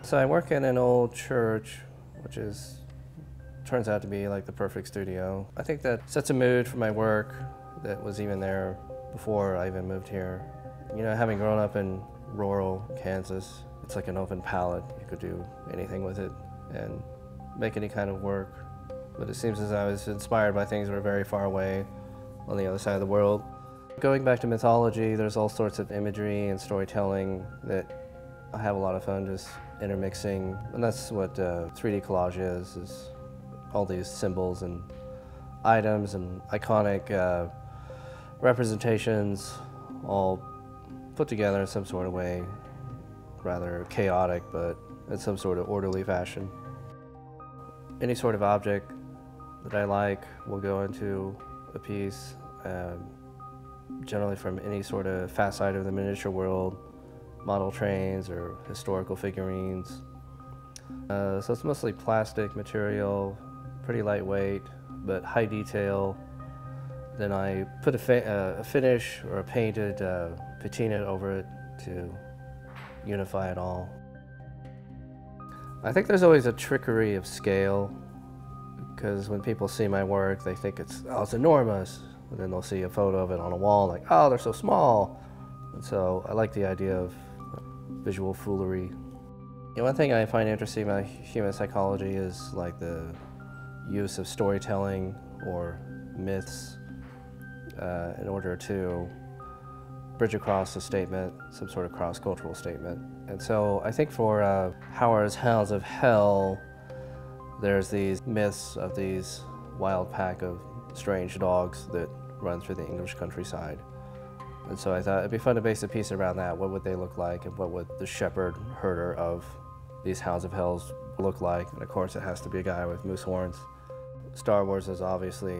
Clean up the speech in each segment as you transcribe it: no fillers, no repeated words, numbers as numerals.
So I work in an old church, which turns out to be like the perfect studio. I think that sets a mood for my work that was even there before I even moved here. You know, having grown up in rural Kansas, it's like an open palette. You could do anything with it and make any kind of work. But it seems as I was inspired by things that were very far away on the other side of the world. Going back to mythology, there's all sorts of imagery and storytelling that I have a lot of fun just intermixing. And that's what 3D collage is all these symbols and items and iconic representations all put together in some sort of way, rather chaotic, but in some sort of orderly fashion. Any sort of object that I like will go into a piece, generally from any sort of facet of the miniature world, model trains or historical figurines. So it's mostly plastic material, pretty lightweight, but high detail. Then I put a finish or a painted patina over it to unify it all. I think there's always a trickery of scale, because when people see my work, they think it's enormous. And then they'll see a photo of it on a wall, like, oh, they're so small. And so I like the idea of visual foolery. One thing I find interesting about human psychology is like the use of storytelling or myths in order to bridge across a statement, some sort of cross-cultural statement. And so I think for Howard's Hounds of Hell, there's these myths of these wild pack of strange dogs that run through the English countryside. And so I thought it'd be fun to base a piece around that. What would they look like, and what would the shepherd herder of these Hounds of Hells look like? And of course it has to be a guy with moose horns. Star Wars is obviously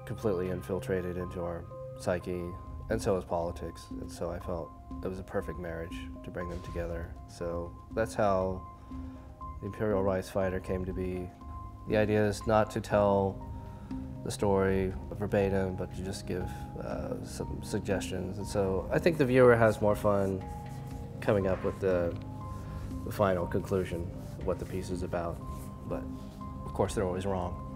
completely infiltrated into our psyche, and so is politics. And so I felt it was a perfect marriage to bring them together. So that's how the Imperial Rice Fighter came to be. The idea is not to tell the story verbatim, but to just give some suggestions. And so I think the viewer has more fun coming up with the final conclusion of what the piece is about. But of course they're always wrong.